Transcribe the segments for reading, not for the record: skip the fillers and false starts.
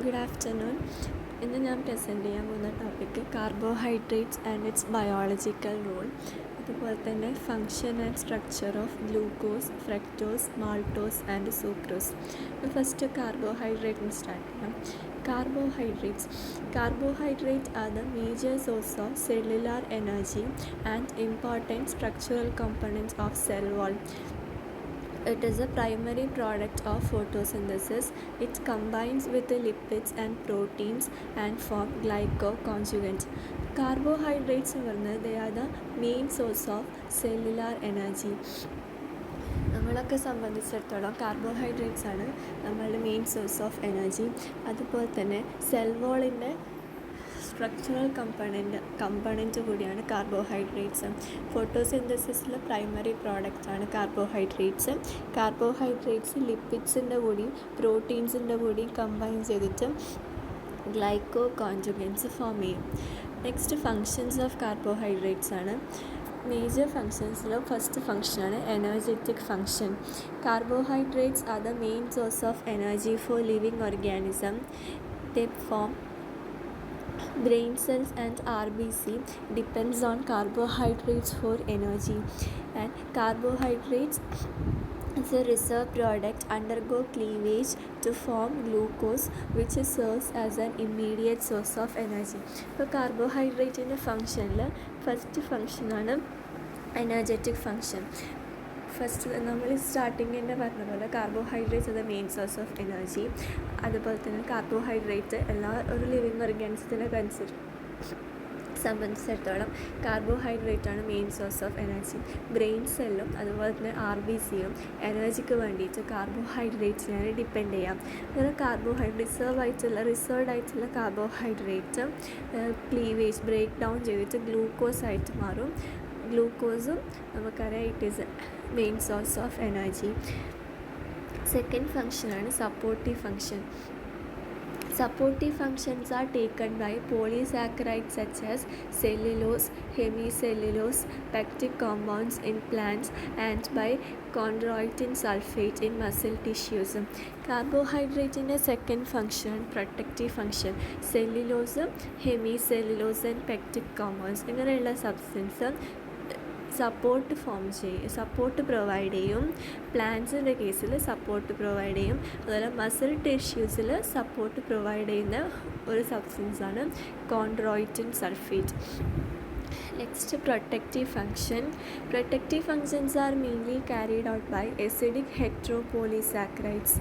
Good afternoon. ഇന്ന് ഞാൻ present ചെയ്യാൻ പോകുന്ന topic carbohydrates and its biological role, അതുപോലെ തന്നെ function and structure of glucose, fructose, maltose and sucrose. First കാർബോഹൈഡ്രേറ്റിന് സ്റ്റാർട്ട് ചെയ്യാം. Carbohydrates are the major source of cellular energy and important structural components of cell wall. It is a primary product of photosynthesis. It combines with the lipids and proteins and form glycoconjugates. Carbohydrates they are the main source of cellular energy. നമ്മളൊക്കെ സംബന്ധിച്ചിടത്തോളം carbohydrates ആണ് നമ്മളുടെ main source of energy. അതുപോലെ തന്നെ cell വോളിൻ്റെ structural component കൂടിയാണ് carbohydrates. ഫോട്ടോസിന്തസിസിലെ primary പ്രോഡക്റ്റാണ് കാർബോഹൈഡ്രേറ്റ്സ് ലിപ്പിഡ്സിൻ്റെ കൂടിയും പ്രോട്ടീൻസിൻ്റെ കൂടിയും കമ്പൈൻ ചെയ്തിട്ട് ഗ്ലൈക്കോകോൺജുഗൻസ് ഫോം ചെയ്യും. നെക്സ്റ്റ് ഫങ്ഷൻസ് ഓഫ് കാർബോഹൈഡ്രേറ്റ്സ് ആണ്. മേജർ ഫങ്ഷൻസിൽ ഫസ്റ്റ് ഫങ്ഷനാണ് energetic function. Carbohydrates are the main source of energy for living organism. They form brain cells and RBC depends on carbohydrates for energy, and carbohydrates as a reserve product undergo cleavage to form glucose, which serves as an immediate source of energy. ഇപ്പോൾ കാർബോഹൈഡ്രേറ്റിൻ്റെ ഫങ്ഷനിൽ first ഫങ്ഷനാണ് energetic function. First നമ്മൾ starting തന്നെ പറഞ്ഞ പോലെ carbohydrates the main source of energy. അതുപോലെ തന്നെ കാർബോഹൈഡ്രേറ്റ് ഒരു ലിവിങ് ഓർഗാനിസത്തിനെ സംബന്ധിച്ചിടത്തോളം കാർബോഹൈഡ്രേറ്റാണ് main source of energy. Brain സെല്ലും അതുപോലെ തന്നെ RBCയും എനർജിക്ക് വേണ്ടിയിട്ട് കാർബോഹൈഡ്രേറ്റ്സിനെ ഡിപ്പെൻഡ് ചെയ്യാം. അങ്ങനെ റിസർവ്ഡ് ആയിട്ടുള്ള കാർബോഹൈഡ്രേറ്റ് ക്ലീവേജ് ബ്രേക്ക് ഡൗൺ ചെയ്തിട്ട് ഗ്ലൂക്കോസ് ആയിട്ട് മാറും. ഗ്ലൂക്കോസും നമുക്കറിയാം it is main source of energy. Second ഫങ്ഷനാണ് supportive function. Supportive functions are taken by polysaccharides such as cellulose, hemicellulose, pectic compounds in plants, and by chondroitin sulfate in muscle tissues. Carbohydrate in a second function, protective function. Cellulose, hemicellulose and pectic compounds ഇങ്ങനെയുള്ള substance support provide ചെയ്യും. പ്ലാന്റ്സിൻ്റെ കേസിൽ support provide ചെയ്യും. അതുപോലെ muscle ടിഷ്യൂസിൽ support provide ചെയ്യുന്ന ഒരു സബ്സ്റ്റൻസാണ് കോൺഡ്രോയിറ്റിൻ sulphate. Next, protective function. Protective functions are mainly carried out by acidic heteropolysaccharides.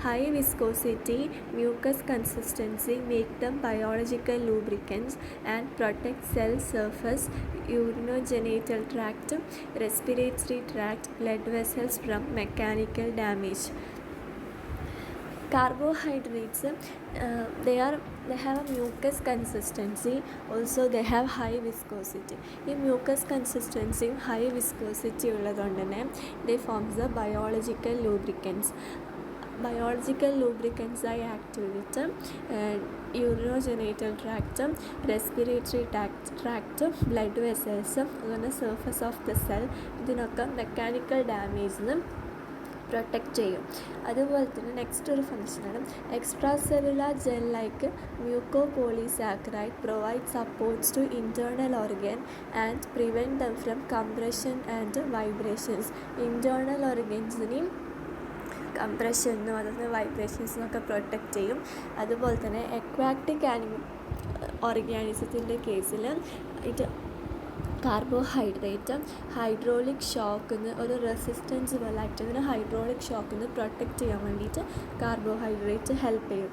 High viscosity, mucus consistency make them biological lubricants and protect cell surface, urinogenital tract, respiratory tract, blood vessels from mechanical damage. Carbohydrates they have a mucus consistency, also they have high viscosity. ഈ mucus consistency high viscosity ഉള്ളതുകൊണ്ട് തന്നെ they forms the biological lubricants ആയി act ചെയ്തിട്ട് urinogenital tract, respiratory tract, blood vessels, അതുപോലെ surface of the cell ഇതിനൊക്കെ mechanical ഡാമേജിൽ നിന്ന് protect ചെയ്യും. അതുപോലെ തന്നെ നെക്സ്റ്റ് ഒരു ഫങ്ഷനാണ് extra cellular gel like mucopolysaccharide provide supports to internal organ and prevent them from compression and vibrations. Internal ഓർഗൻസിനെയും കംപ്രഷനും അതുപോലെ വൈബ്രേഷൻസിനൊക്കെ പ്രൊട്ടക്റ്റ് ചെയ്യും. അതുപോലെ തന്നെ അക്വാറ്റിക് ഓർഗാനിസത്തിൻ്റെ കേസിൽ ഇത് കാർബോഹൈഡ്രേറ്റ് ഹൈഡ്രോളിക് ഷോക്കിന് ഒരു റെസിസ്റ്റൻസ് പോലെ ആക്ട് ചെയ്യുന്ന ഹൈഡ്രോളിക് ഷോക്കിന് പ്രൊട്ടക്റ്റ് ചെയ്യാൻ വേണ്ടിയിട്ട് കാർബോഹൈഡ്രേറ്റ് ഹെൽപ്പ് ചെയ്യും.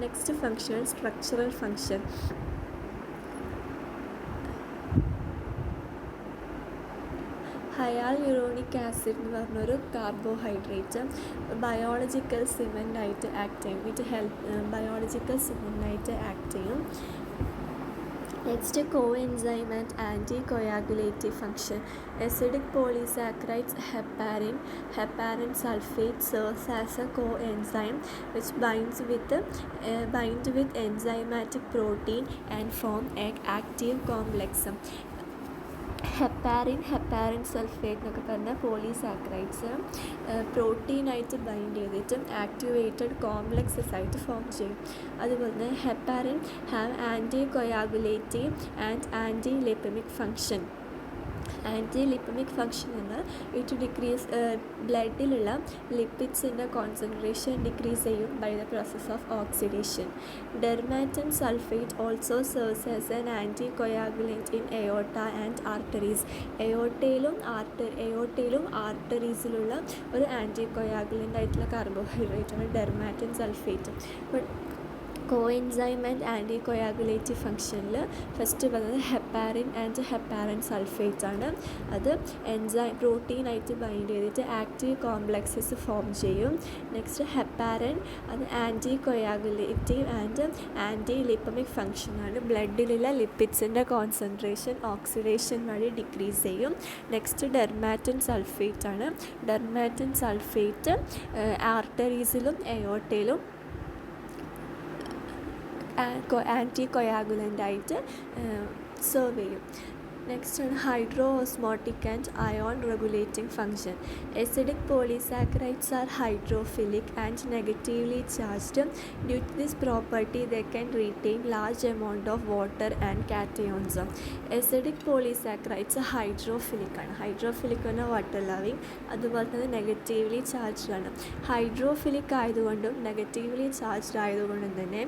Next function structural function. Hyaluronic acid എന്ന് പറഞ്ഞൊരു കാർബോഹൈഡ്രേറ്റ് ബയോളജിക്കൽ സിമെൻ്റായിട്ട് ആക്ട് ചെയ്യും. Next, coenzyme and anticoagulative function. Acidic polysaccharides heparin sulfate serves as a coenzyme which bind with enzymatic protein and form an active complex. Heparin sulphate എന്നൊക്കെ പറഞ്ഞ polysaccharides പ്രോട്ടീനായിട്ട് bind ചെയ്തിട്ട് activated complexes ആയിട്ട് form ചെയ്യും. അതുപോലെ തന്നെ heparin have anti coagulative and anti lipemic function. Anti lipemic function എന്നാൽ it decrease ബ്ലഡിലുള്ള ലിപ്പിഡ്സിൻ്റെ കോൺസെൻട്രേഷൻ ഡിക്രീസ് ചെയ്യും by the process of oxidation. Dermatan sulphate also serves as an anti coagulant in aorta and arteries. എയോട്ടയിലും ആർട്ടറീസിലുള്ള ഒരു anti coagulant ആയിട്ടുള്ള കാർബോഹൈഡ്രേറ്റാണ് dermatan sulphate. Coenzyme and anti coagulative ഫംഗ്ഷനിൽ ഫസ്റ്റ് പറയുന്നത് ഹെപ്പാരിൻ ആൻഡ് ഹെപ്പാരിൻ സൾഫേറ്റ് ആണ്. അത് പ്രോട്ടീനായിട്ട് ബൈൻഡ് ചെയ്തിട്ട് ആക്റ്റീവ് കോംപ്ലക്സസ് ഫോം ചെയ്യും. നെക്സ്റ്റ് ഹെപ്പാരിൻ അത് anti coagulative and anti lipemic ഫംഗ്ഷനാണ്. ബ്ലഡിലുള്ള ലിപ്പിഡ്സിൻ്റെ കോൺസെൻട്രേഷൻ ഓക്സിഡേഷൻ വഴി ഡിക്രീസ് ചെയ്യും. നെക്സ്റ്റ് ഡെർമാറ്റിൻ സൾഫേറ്റ് ആണ്. ഡെർമാറ്റിൻ സൾഫേറ്റ് ആർട്ടറീസിലും എയോട്ടയിലും ആൻറ്റി കൊയാഗുലൻ്റായിട്ട് സെർവ് ചെയ്യും. നെക്സ്റ്റ് ആണ് hydroosmotic and ion regulating function. Acidic polysaccharides are hydrophilic and negatively charged. Due to this property they can retain large amount of water and cations. Acidic polysaccharides hydrophilic ആണ്. Hydrophilic എന്നാൽ water loving. അതുപോലെ തന്നെ negatively charged ആണ്. Hydrophilic ആയതുകൊണ്ടും negatively charged ആയതുകൊണ്ടും തന്നെ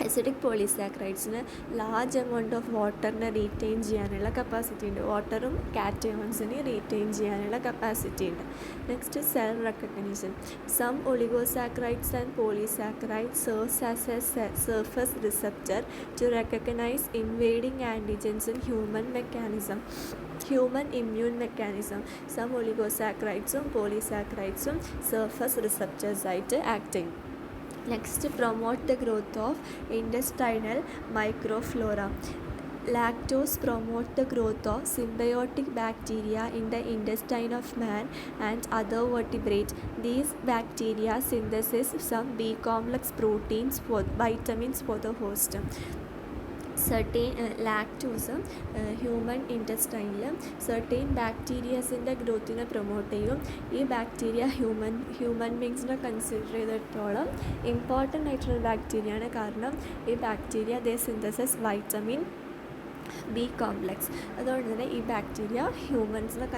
acidic പോളിസാക്കറൈഡ്സിന് large amount of വാട്ടറിനെ റീറ്റെയിൻ ചെയ്യാനുള്ള കപ്പാസിറ്റി ഉണ്ട്. വാട്ടറും കാറ്റയോൺസിനെ റീറ്റെയിൻ ചെയ്യാനുള്ള കപ്പാസിറ്റി ഉണ്ട്. Next cell recognition. Some oligosaccharides and polysaccharides serves as a surface receptor to recognise invading antigens in human immune mechanism. Some ഒളിഗോസാക്കറൈഡ്സും പോളിസാക്കറൈഡ്സും സർഫസ് റിസപ്റ്റേഴ്സായിട്ട് ആക്ട് ചെയ്യും. Next, promote the growth of intestinal microflora. Lactose promote the growth of symbiotic bacteria in the intestine of man and other vertebrates. These bacteria synthesize some B-complex proteins, vitamins for the host. Lactose human ഇൻറ്റസ്റ്റൈനിൽ certain ബാക്ടീരിയസിൻ്റെ ഗ്രോത്തിനെ promote ചെയ്യും. ഈ bacteria human ബീങ്സിനെ consider ചെയ്തിടത്തോളം important ആയിട്ടുള്ള ബാക്ടീരിയയാണ്. കാരണം ഈ bacteria they synthesis vitamin B complex. അതുകൊണ്ട് തന്നെ ഈ ബാക്ടീരിയ ഹ്യൂമൻസിനെ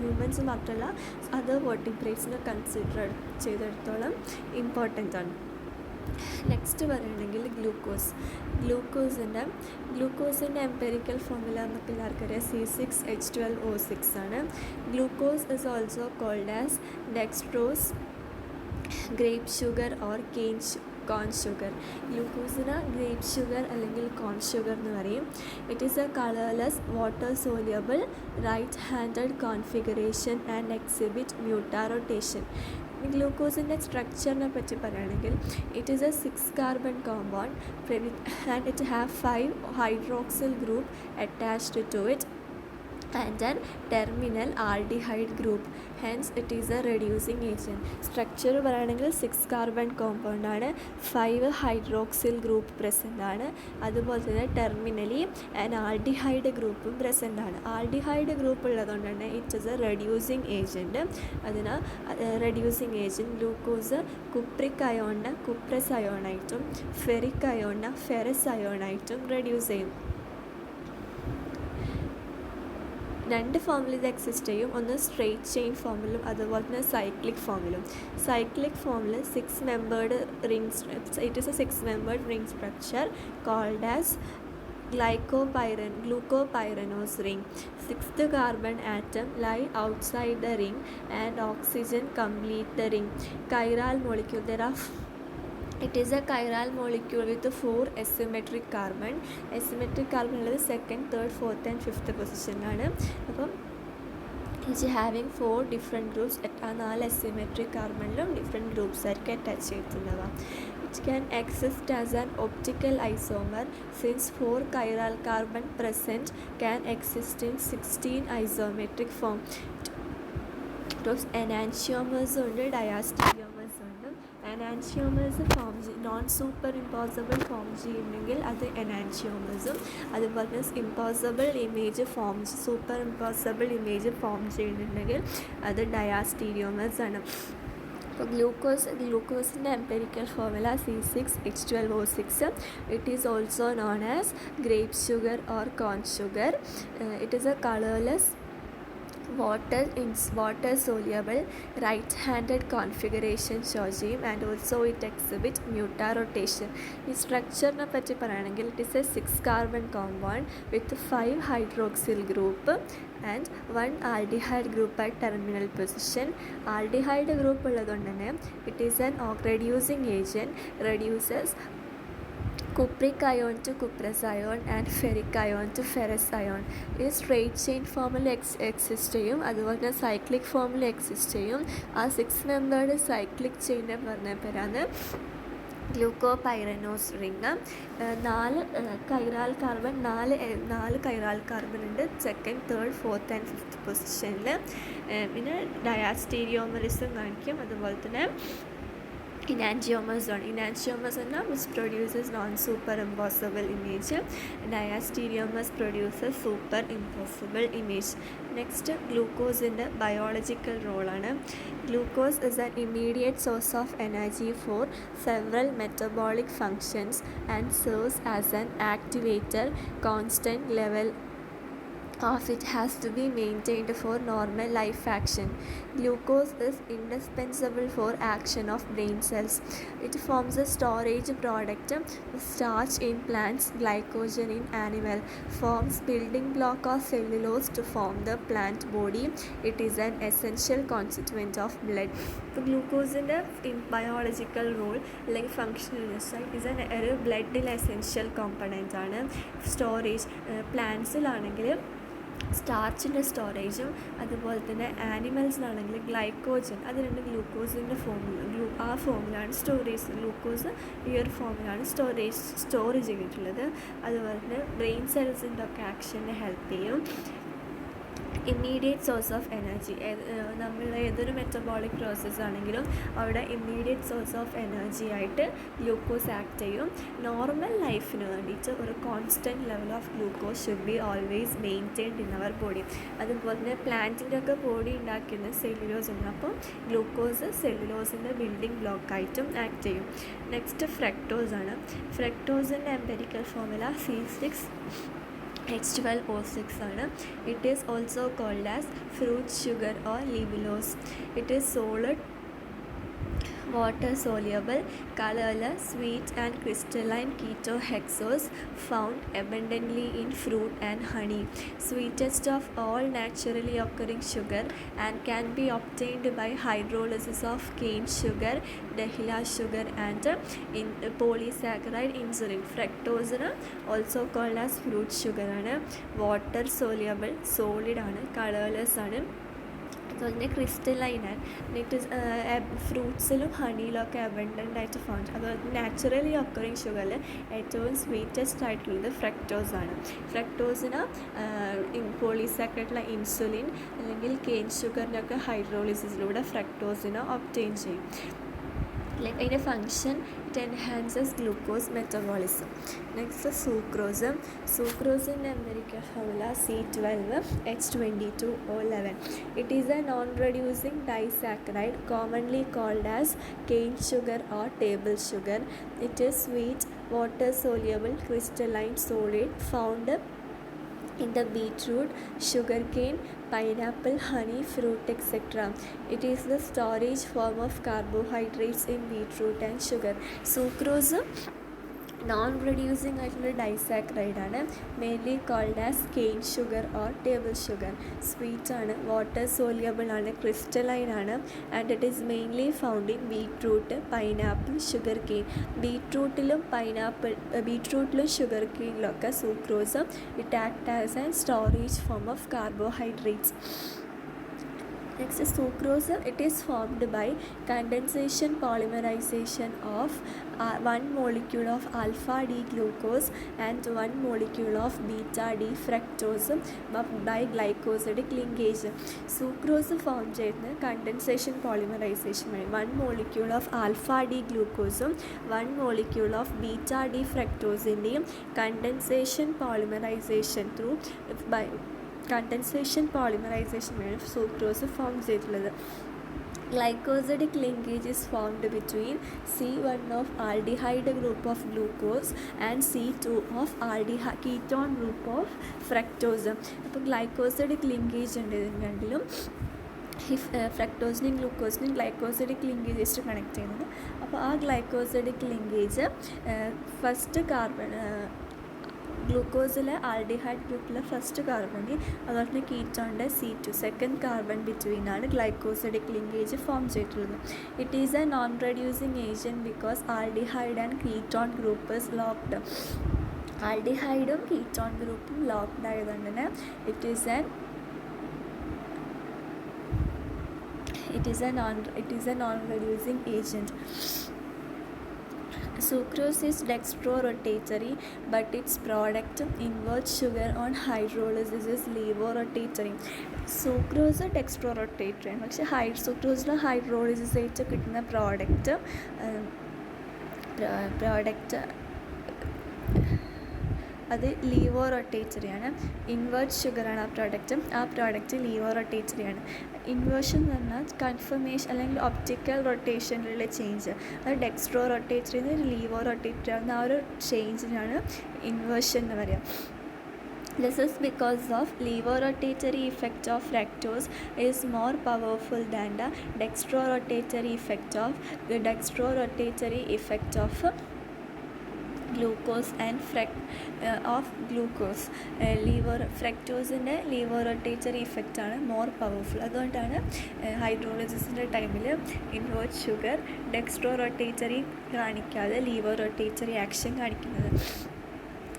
ഹ്യൂമൻസ് മാത്രമല്ല അതർ വെർട്ടിബ്രേറ്റ്സിനെ കൺസിഡർ ചെയ്തിടത്തോളം ഇമ്പോർട്ടൻ്റ് ആണ്. നെക്സ്റ്റ് പറയുകയാണെങ്കിൽ ഗ്ലൂക്കോസിൻ്റെ എംപെരിക്കൽ ഫോർമുല നമുക്ക് എല്ലാവർക്കും അറിയാം. C6H12O6 ആണ്. Glucose is also called as dextrose, grape sugar or corn sugar. ഗ്ലൂക്കോസിന് ഗ്രേപ്പ് ഷുഗർ അല്ലെങ്കിൽ കോൺ ഷുഗർ എന്ന് പറയും. It is a colourless water soluble right handed configuration and exhibit mutarotation. ഗ്ലൂക്കോസിൻ്റെ സ്ട്രക്ചറിനെ പറ്റി പറയുകയാണെങ്കിൽ it is a 6 carbon compound and it have 5 hydroxyl group attached to it and an terminal aldehyde group. Hence it is a reducing agent. Structure പറയുകയാണെങ്കിൽ 6 carbon compound ആണ്, 5 hydroxyl group present ആണ്. അതുപോലെ തന്നെ terminally and aldehyde ഗ്രൂപ്പും present ആണ്. Aldehyde group ഉള്ളതുകൊണ്ട് തന്നെ it is a reducing agent. അതിന് റെഡ്യൂസിങ് ഏജൻറ്റ് ഗ്ലൂക്കോസ് കുപ്രിക് അയോണിനെ കുപ്രസ് അയോണായിട്ടും ഫെറിക് അയോണിനെ ഫെറസ് അയോണായിട്ടും റെഡ്യൂസ് ചെയ്യും. 2 ഫോമിൽ ഇത് എക്സിസ്റ്റ് ചെയ്യും. ഒന്ന് സ്ട്രെയിറ്റ് ചെയിൻ ഫോമിലും അതുപോലെ തന്നെ സൈക്ലിക് ഫോമിലും. സൈക്ലിക് ഫോമിൽ 6 membered ring, it is a 6 membered ring structure called as glucopyranose ring. 6th carbon atom lie outside the ring and oxygen complete the ring. Chiral molecule. It is a chiral molecule with 4 asymmetric carbon. Asymmetric carbon ഉള്ളത് 2nd, 3rd, 4th and 5th പൊസിഷനിലാണ്. അപ്പം ഇത് having 4 different groups. ആ 4 asymmetric കാർബണിലും different groups ആയിരിക്കും attach ചെയ്തിട്ടുണ്ടാവുക. It can exist as an optical isomer since 4 chiral carbon present can exist in 16 isometric form. enantiomers ഉണ്ട്, diastereomers ഉണ്ട്. Enantiomers form non super impossible form ചെയ്യുന്നെങ്കിൽ അത് എനാൻഷ്യോമേഴ്സും, അതുപോലെ impossible image form super impossible image form ചെയ്യുന്നുണ്ടെങ്കിൽ അത് diastereomers ആണ്. അപ്പോൾ ഗ്ലൂക്കോസിൻ്റെ empirical formula C6H12O6. It is also known as grape sugar or corn sugar. It is a colourless water soluble right-handed configuration show ചെയ്യും, and also it exhibit mutarotation. ഈ സ്ട്രക്ചറിനെ പറ്റി പറയുകയാണെങ്കിൽ it is a 6 carbon compound with 5 hydroxyl group and 1 aldehyde group at terminal position. Aldehyde group ഉള്ളതുകൊണ്ട് തന്നെ it is an reducing agent, reduces cupric ion to cuprous ion and ferric ion to ferrous ion. ഇത് straight chain ഫോമിൽ exist ചെയ്യും, അതുപോലെ തന്നെ cyclic ഫോമിൽ exist ചെയ്യും. ആ 6 മെമ്പേർഡ് സൈക്ലിക് ചെയിനെ പറഞ്ഞ പേരാണ് glucopyranose ring. 4 chiral carbon 4 chiral carbon ഉണ്ട് second, third, fourth and fifth പൊസിഷനിൽ. പിന്നെ ഡയാസ്റ്റീരിയോമറിസം കാണിക്കും, അതുപോലെ തന്നെ enantiomers ആണ്. enantiomers എന്നാൽ which produces non-super impossible image. diastereomers produces super impossible image. Next ഗ്ലൂക്കോസിൻ്റെ ബയോളജിക്കൽ റോളാണ്. Glucose is an immediate source of energy for several metabolic functions and serves as an activator. Constant level of it has to be maintained for normal life action. Glucose is indispensable for action of brain cells. It forms a storage product. Starch in plants, glycogen in animal, forms building block of cellulose to form the plant body. It is an essential constituent of blood. So glucose in the biological role like functional is ഒരു ബ്ലഡിൽ essential component ആണ്. Storage പ്ലാന്റ്സിലാണെങ്കിൽ സ്റ്റാർച്ചിൻ്റെ സ്റ്റോറേജും, അതുപോലെ തന്നെ ആനിമൽസിനാണെങ്കിൽ glycogen, അത് രണ്ട് ഗ്ലൂക്കോസിൻ്റെ ഫോമിൽ ആ ഫോമിലാണ് സ്റ്റോറേജ്. ഗ്ലൂക്കോസ് ഈ ഒരു ഫോമിലാണ് സ്റ്റോർ ചെയ്തിട്ടുള്ളത്. അതുപോലെ തന്നെ ബ്രെയിൻ സെൽസിൻ്റെ ഒക്കെ ആക്ഷനെ ഹെൽപ്പ് ചെയ്യും. ഇമ്മീഡിയറ്റ് സോഴ്സ് ഓഫ് എനർജി, നമ്മൾ ഏതൊരു മെറ്റബോളിക് പ്രോസസ്സ് ആണെങ്കിലും അവിടെ ഇമ്മീഡിയറ്റ് സോഴ്സ് ഓഫ് എനർജി ആയിട്ട് ഗ്ലൂക്കോസ് ആക്ട് ചെയ്യും. നോർമൽ ലൈഫിന് വേണ്ടിയിട്ട് ഒരു constant level of glucose should be always maintained in our body. അതുപോലെ തന്നെ പ്ലാന്റിൻ്റെ ഒക്കെ ബോഡി ഉണ്ടാക്കുന്ന സെല്ലുലോസ് ഉണ്ട്, അപ്പം ഗ്ലൂക്കോസ് സെല്ലുലോസിൻ്റെ ബിൽഡിംഗ് ബ്ലോക്കായിട്ടും ആക്ട് ചെയ്യും. നെക്സ്റ്റ് ഫ്രക്ടോസ് ആണ്. ഫ്രക്ടോസിൻ്റെ എംപെരിക്കൽ ഫോർമുല C6H12O6 ആണ്. It is also called as fruit sugar or levulose. It is solid, water soluble, colorless, sweet and crystalline ketohexose found abundantly in fruit and honey. Sweetest of all naturally occurring sugar and can be obtained by hydrolysis of cane sugar, dehila sugar and in polysaccharide insulin. Fructose also called as fruit sugar ആണ്. water soluble, solid ആണ്, colorless ആണ്, അതുപോലെ തന്നെ crystalline ആണ്. It ഫ്രൂട്ട്സിലും ഹണിയിലൊക്കെ abundant ആയിട്ട് found. അതുപോലെ നാച്ചുറലി ഒക്കറിങ് ഷുഗറിൽ ഏറ്റവും സ്വീറ്റസ്റ്റ് ആയിട്ടുള്ളത് ഫ്രക്ടോസ് ആണ്. ഫ്രക്ടോസിന് പോളിസാക്കറായിട്ടുള്ള ഇൻസുലിൻ അല്ലെങ്കിൽ കെയിൻ ഷുഗറിനൊക്കെ ഹൈഡ്രോളിസിസിലൂടെ ഫ്രക്ടോസിനെ ഒബ്റ്റെയിൻ ചെയ്യും. ലൈക്ക് അതിൻ്റെ function it enhances glucose metabolism. Next സൂക്രോസിൻ്റെ empirical formula C12H22O11. It is a non reducing disaccharide commonly called as cane sugar or table sugar. It is sweet, water soluble, crystalline solid found in the beetroot, sugarcane, pineapple, honey, fruit, etc. It is the storage form of carbohydrates in beetroot and sugar. Sucrose non reducing ആയിട്ടുള്ള disaccharide ആണ്. Mainly called as cane sugar or table sugar. Sweet ആണ്, water soluble ആണ്, crystalline ആണ്, and it is mainly found in beetroot, pineapple, sugar cane. ബീട്രൂട്ടിലും sugar കെയിനിലൊക്കെ sucrose it act as an storage form of carbohydrates. Next is sucrose. It is formed by condensation polymerization of one molecule of alpha D glucose and one molecule of beta D fructose by glycosidic linkage. Sucrose form ചെയ്യുന്നത് condensation polymerisation വഴി one molecule of alpha D ഗ്ലൂക്കോസും one molecule of beta D ഫ്രക്ടോസിൻ്റെയും condensation polymerisation through by condensation polymerisation വഴി sucrose form ചെയ്തിട്ടുള്ളത്. Glycosidic linkage is formed between C1 of aldehyde group of glucose and C2 of ketone group of fructose. അപ്പോൾ glycosidic linkage ഉണ്ട് ഇതിന് രണ്ടിലും. ഈ ഫ്രക്ടോസിനെയും ഗ്ലൂക്കോസിനെയും ഗ്ലൈക്കോസിഡിക് ലിങ്കേജ് വെച്ചിട്ട് കണക്ട് ചെയ്യുന്നത്. അപ്പോൾ ആ ഗ്ലൈക്കോസിഡിക് ലിങ്കേജ് ഫസ്റ്റ് കാർബൺ ഗ്ലൂക്കോസിലെ ആൽഡിഹൈഡ് ഗ്രൂപ്പിലെ ഫസ്റ്റ് കാർബണിൽ അതുപോലെ തന്നെ കീറ്റോണിൻ്റെ C2 സെക്കൻഡ് കാർബൺ ബിറ്റ്വീനാണ് ഗ്ലൈക്കോസിഡിക് ലിങ്കേജ് ഫോം ചെയ്തിട്ടുള്ളത്. It is a non reducing agent because aldehyde and ketone group is locked. ആൽഡിഹൈഡും കീറ്റോൺ ഗ്രൂപ്പും ലോക്ക്ഡ് ആയതുകൊണ്ട് തന്നെ it is a non reducing agent. Sucrose is dextrorotatory, but its product, invert sugar on hydrolysis, is levorotatory. Sucrose dextrorotatory ആണ്, പക്ഷേ സുക്രോസിൽ hydrolysis ആയിട്ട് കിട്ടുന്ന product അത് ലീവോറൊട്ടേറ്ററിയാണ്. Invert ഷുഗറാണ് ആ പ്രോഡക്റ്റ് ലീവോറൊട്ടേറ്ററിയാണ്. ഇൻവേർഷൻ എന്ന് പറഞ്ഞാൽ കൺഫർമേഷൻ അല്ലെങ്കിൽ ഒപ്റ്റിക്കൽ റൊട്ടേഷനിലുള്ള ചേഞ്ച്. അത് ഡെക്സ്ട്രോ റൊട്ടേറ്ററിൽ നിന്ന് ലീവോറൊട്ടേറ്ററി ആകുന്ന ആ ഒരു ചേഞ്ചിനാണ് ഇൻവേർഷൻ എന്ന് പറയുക. This is because of levorotatory effect of fructose is more powerful than the dextrorotatory effect of glucose and ഫ്രക്ടോസിൻ്റെ ലീവോറൊട്ടേറ്ററി ഇഫക്റ്റാണ് മോർ പവർഫുൾ. അതുകൊണ്ടാണ് ഹൈഡ്രോളിസിസിൻ്റെ ടൈമിൽ ഇൻവേർട്ട് ഷുഗർ ഡെക്സ്ട്രോറൊട്ടേറ്ററി കാണിക്കാതെ ലീവോറൊട്ടേറ്ററി ആക്ഷൻ കാണിക്കുന്നത്.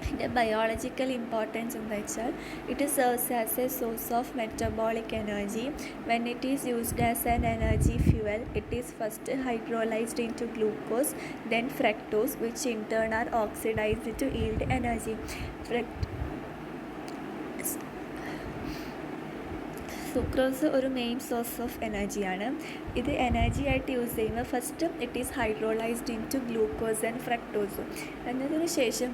ഇതിൻ്റെ ബയോളജിക്കൽ ഇമ്പോർട്ടൻസ് എന്താ വെച്ചാൽ it serves as a source of metabolic energy. When it is used as an energy fuel it is first hydrolysed into glucose then fructose which in turn are oxidised to yield energy. Sucrose ഒരു main source of എനർജിയാണ്. ഇത് energy ആയിട്ട് use ചെയ്യുന്നത് first it is hydrolysed into glucose and fructose. എന്നതിന് ശേഷം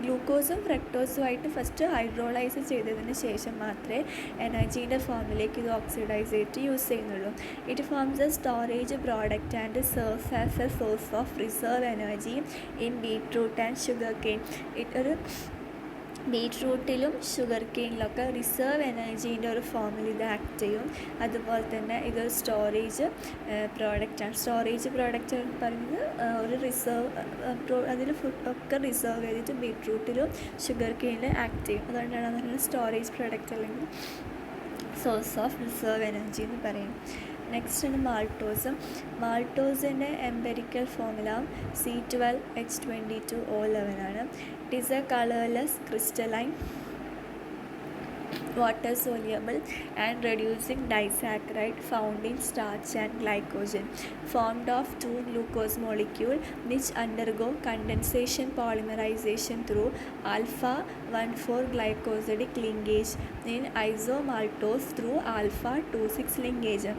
ഗ്ലൂക്കോസും ഫ്രക്ടോസുമായിട്ട് first hydrolyse ചെയ്തതിന് ശേഷം മാത്രമേ എനർജീൻ്റെ ഫോമിലേക്ക് ഇത് ഓക്സിഡൈസ് ചെയ്തിട്ട് യൂസ് ചെയ്യുന്നുള്ളൂ. It forms a storage product and serves as a source of reserve energy in beetroot and sugar cane. ഒരു ബീറ്റ്റൂട്ടിലും ഷുഗർ കെയിനിലൊക്കെ റിസർവ് എനർജീൻ്റെ ഒരു ഫോമിൽ ഇത് ആക്ട് ചെയ്യും. അതുപോലെ തന്നെ ഇതൊരു സ്റ്റോറേജ് പ്രോഡക്റ്റാണ്. സ്റ്റോറേജ് പ്രോഡക്റ്റ് പറയുന്നത് ഒരു റിസർവ് അതിൽ ഫുഡൊക്കെ റിസർവ് ചെയ്തിട്ട് ബീറ്റ്റൂട്ടിലും ഷുഗർ കെയിനിൽ ആക്ട് ചെയ്യും. അതുകൊണ്ടാണ് അതിന് സ്റ്റോറേജ് പ്രോഡക്റ്റ് അല്ലെങ്കിൽ സോഴ്സ് ഓഫ് റിസർവ് എനർജി എന്ന് പറയും. നെക്സ്റ്റ് ആണ് മാൾട്ടോസിൻ്റെ എംപെരിക്കൽ ഫോർമുല C12H22O11 ആണ്. It is a colourless crystalline water soluble and reducing disaccharide found in starch and glycogen, formed of two glucose molecules which undergo condensation polymerization through alpha 1,4 glycosidic linkage in isomaltose through alpha 2,6 linkage.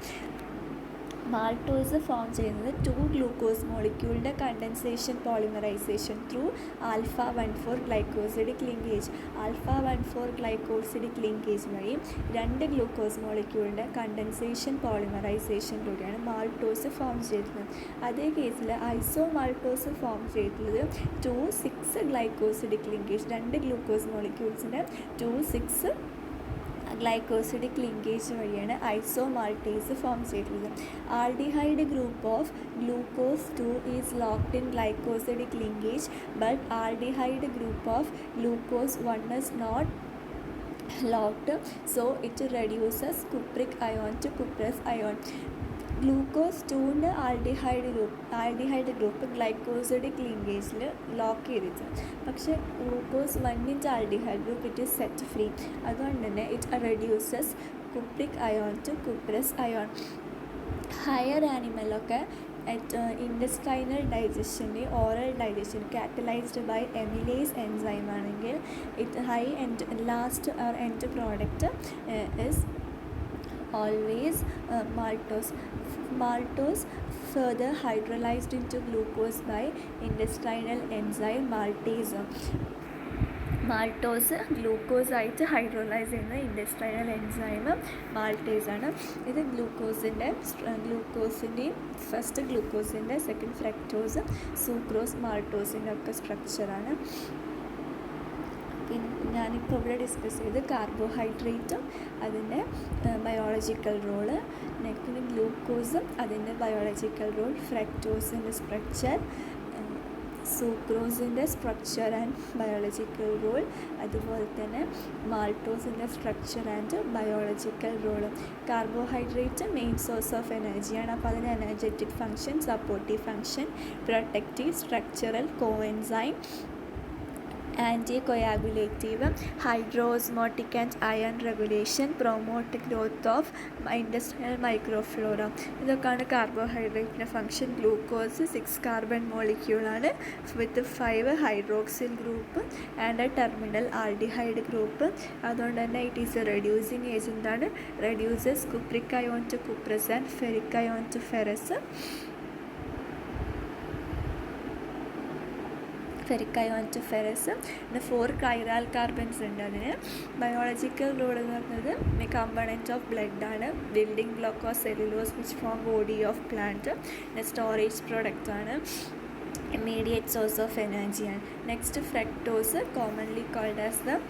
Maltose form ചെയ്യുന്നത് 2 glucose മോളിക്യൂളിൻ്റെ condensation polymerisation through alpha 1,4 glycosidic linkage. Alpha 1,4 glycosidic linkage വഴി 2 glucose മോളിക്യൂളിൻ്റെ condensation പോളിമറൈസേഷനിലൂടെയാണ് maltose form ചെയ്തിട്ടുള്ളത്. അതേ കേസിൽ isomaltose form ചെയ്തിട്ടുള്ളത് 2,6 glycosidic linkage. 2 glucose മോളിക്യൂൾസിൻ്റെ 2,6 ഗ്ലൈക്കോസിഡിക് ലിങ്കേജ് വഴിയാണ് ഐസോമാൾട്ടേസ് ഫോം ചെയ്തിട്ടുള്ളത്. Aldehyde group of glucose 2 is locked in glycosidic linkage but aldehyde group of glucose 1 is not locked, so it reduces cupric ion to cuprous ion. Glucose 2ൻ്റെ aldehyde group glycosidic ലിങ്കേജിൽ lock ചെയ്തിട്ട്, പക്ഷേ glucose 1ൻ്റെ aldehyde group it is set free. അതുകൊണ്ട് തന്നെ ഇറ്റ് reduces cupric ion to cuprous ion. Higher ആനിമലൊക്കെ intestinal ഡൈജഷൻ്റെ oral digestion catalysed by amylase enzyme ആണെങ്കിൽ it high last end product is always maltose. Maltose further hydrolyzed into glucose by intestinal enzyme maltase. Maltose glucose ആയിട്ട് hydrolyse ചെയ്യുന്ന ഇൻഡസ്ട്രൈനൽ enzyme maltase ആണ്. ഇത് ഗ്ലൂക്കോസിൻ്റെയും first ഗ്ലൂക്കോസിൻ്റെ, second fructose, sucrose, മാൾട്ടോസിൻ്റെ ഒക്കെ സ്ട്രക്ചറാണ്. പിന്നെ ഞാനിപ്പോൾ ഇവിടെ discuss ചെയ്ത് കാർബോഹൈഡ്രേറ്റും അതിൻ്റെ ബയോളജിക്കൽ റോള്, നെക്സ്റ്റ് ഗ്ലൂക്കോസും അതിൻ്റെ ബയോളജിക്കൽ റോൾ, ഫ്രക്ടോസിൻ്റെ സ്ട്രക്ചർ, സൂക്രോസിൻ്റെ സ്ട്രക്ചർ ആൻഡ് ബയോളജിക്കൽ റോൾ, അതുപോലെ തന്നെ മാൾട്ടോസിൻ്റെ structure and biological role. Carbohydrate main source of എനർജിയാണ്. അപ്പോൾ അതിന് energetic function, supportive function, protective, structural, coenzyme, anticoagulative, hydroosmotic and ion regulation, promote growth of intestinal microflora. ഇതൊക്കെയാണ് കാർബോഹൈഡ്രേറ്റിൻ്റെ ഫങ്ഷൻ. ഗ്ലൂക്കോസ് 6 കാർബൺ മോളിക്യൂളാണ് with 5 hydroxyl group and a terminal aldehyde group. അതുകൊണ്ട് തന്നെ it is a reducing ഏജൻ്റാണ്. Reduces cupric ion to cuprous and ferric ion to ferrous. Ferric ion to ferrous. പിന്നെ 4 കൈറാൽ carbons ഉണ്ട്. അതിന് biological role എന്ന് പറയുന്നത് component of blood ആണ്. Building block of cellulose which form body of plant. പിന്നെ storage product ആണ്. Immediate source of എനർജിയാണ്. Next fructose, commonly called as the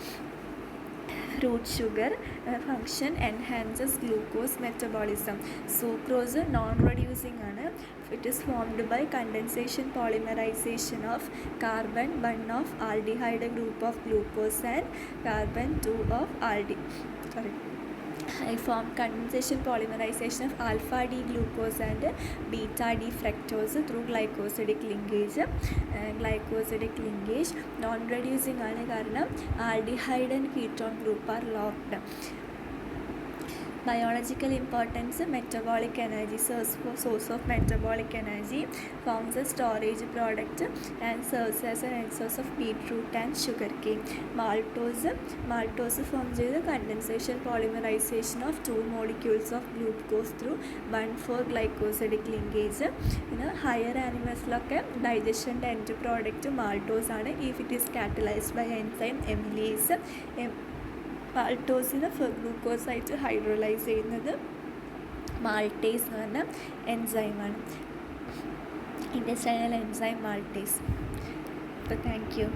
fruit sugar, function enhances glucose metabolism. Sucrose non reducing ആണ്. It is formed by condensation polymerisation of carbon 1 of aldehyde group of glucose and carbon 2 of I form condensation polymerization of alpha D glucose and beta D fructose through glycosidic linkage. Glycosidic linkage non reducing ആണ്, കാരണം aldehyde and ketone group are locked. Biological importance, metabolic energy, source of metabolic energy, forms a storage product and serves as an end source of beetroot and sugarcane. Maltose forms the condensation polymerization of 2 molecules of glucose through 1,4-glycosidic linkage. Higher animals digestion end product maltose ആണ്. If it is catalyzed by enzyme amylase, മാൾട്ടോസിന് ഗ്ലൂക്കോസായിട്ട് hydrolyse ചെയ്യുന്നത് maltase എന്ന് പറഞ്ഞ എൻസൈമാണ്. Intestinal enzyme maltase. അപ്പോൾ thank U.